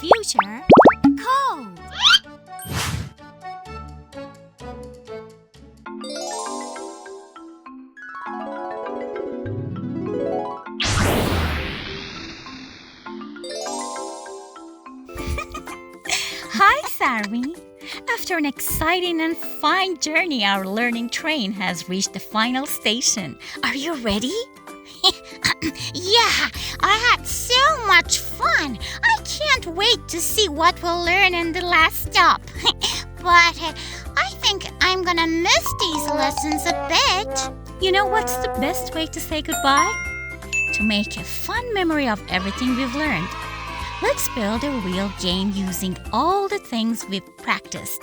future code. Hi, Sarvi. After an exciting and fine journey, our learning train has reached the final station. Are you ready? Yeah, I had so much fun. I can't wait to see what we'll learn in the last stop. But I think I'm gonna miss these lessons a bit. You know what's the best way to say goodbye? To make a fun memory of everything we've learned. Let's build a real game using all the things we've practiced.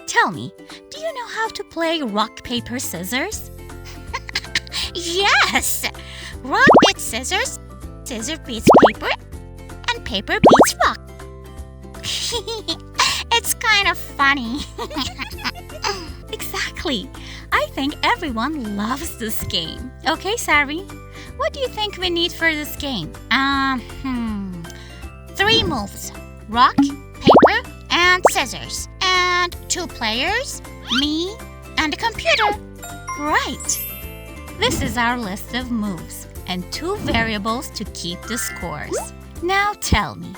Tell me, do you know how to play rock, paper, scissors? Yes! Rock beats scissors, scissors beats paper, and paper beats rock. It's kind of funny. Exactly. I think everyone loves this game. Okay, Sarvi, what do you think we need for this game? 3 moves. Rock, paper, and scissors. And 2 players, me, and a computer. Right. This is our list of moves and 2 variables to keep the scores. Now tell me,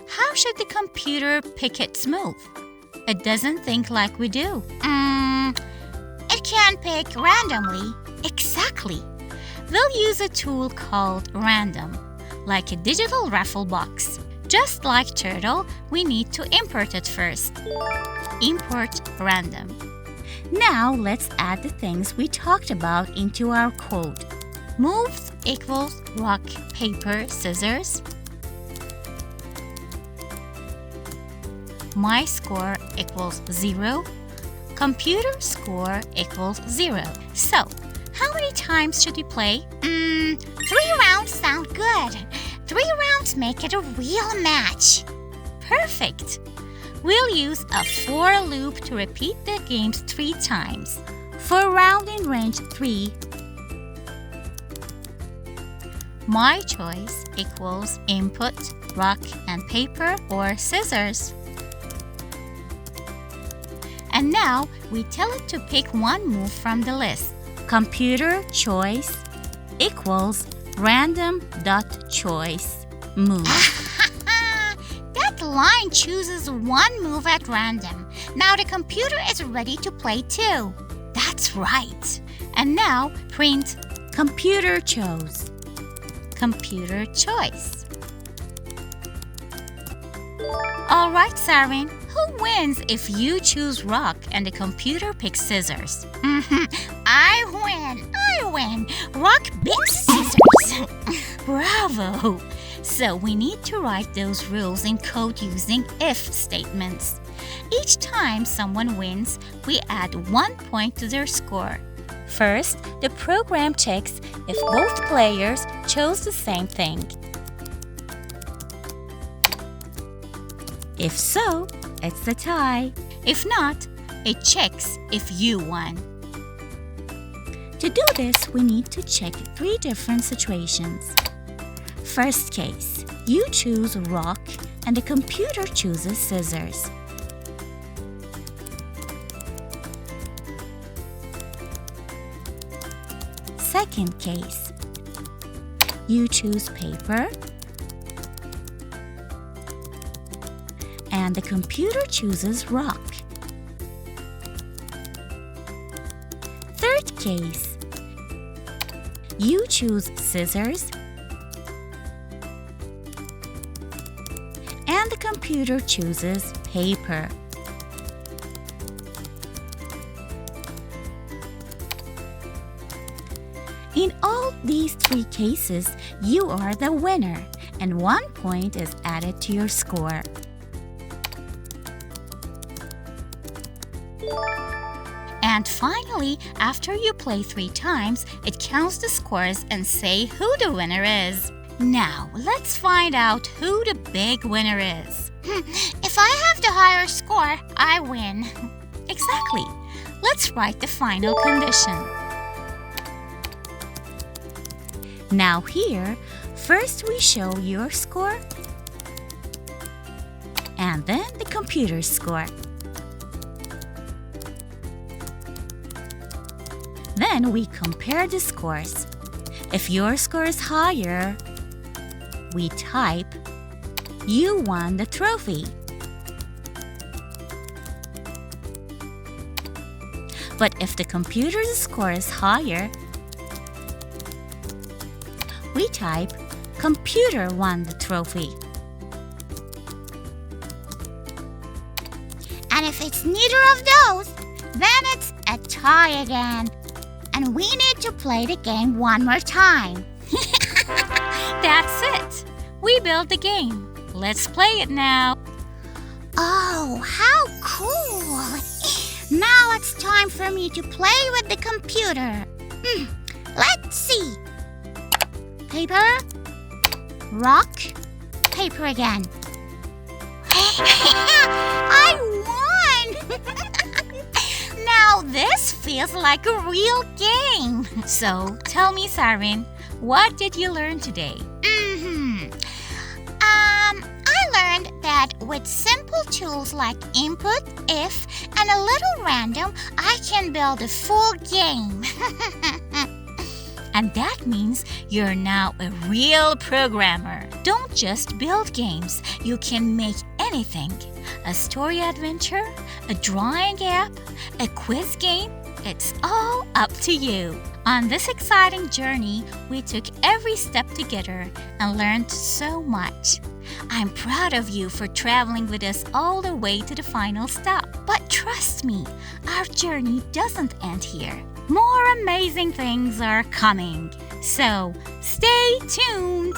how should the computer pick its move? It doesn't think like we do. It can pick randomly. Exactly. They'll use a tool called random, like a digital raffle box. Just like Turtle, we need to import it first. Import random. Now let's add the things we talked about into our code. Moves equals rock, paper, scissors. My score equals 0. Computer score equals 0. So, how many times should we play? 3 rounds sound good. 3 rounds make it a real match. Perfect. We'll use a for loop to repeat the games 3 times. For round in range 3, my choice equals input, rock and paper or scissors. And now we tell it to pick one move from the list. Computer choice equals random.choice move. That line chooses one move at random. Now the computer is ready to play too. That's right. And now print computer chose. Computer choice. All right, Sarvin, who wins if you choose rock and the computer picks scissors? I win. Rock beats scissors. Bravo! So we need to write those rules in code using if statements. Each time someone wins, we add 1 point to their score. First, the program checks if both players chose the same thing. If so, it's a tie. If not, it checks if you won. To do this, we need to check 3 different situations. First case, you choose rock and the computer chooses scissors. Second case, you choose paper and the computer chooses rock. Third case, you choose scissors and the computer chooses paper. In all these 3 cases, you are the winner and 1 point is added to your score. And finally, after you play 3 times, it counts the scores and say who the winner is. Now, let's find out who the big winner is. If I have the higher score, I win. Exactly. Let's write the final condition. Now here, first we show your score. and then the computer score. Then we compare the scores. If your score is higher, we type, "You won the trophy." But if the computer's score is higher, we type, "Computer won the trophy." And if it's neither of those, then it's a tie again. And we need to play the game one more time. That's it. We built the game. Let's play it now. Oh, how cool! Now it's time for me to play with the computer. Let's see. Paper, rock, paper again. I won! Now this feels like a real game. So tell me, Sarin, what did you learn today? I learned that with simple tools like input, if, and a little random, I can build a full game. And that means you're now a real programmer. Don't just build games. You can make anything. A story adventure, a drawing app, a quiz game. It's all up to you. On this exciting journey, we took every step together and learned so much. I'm proud of you for traveling with us all the way to the final stop. But trust me, our journey doesn't end here. More amazing things are coming. So stay tuned.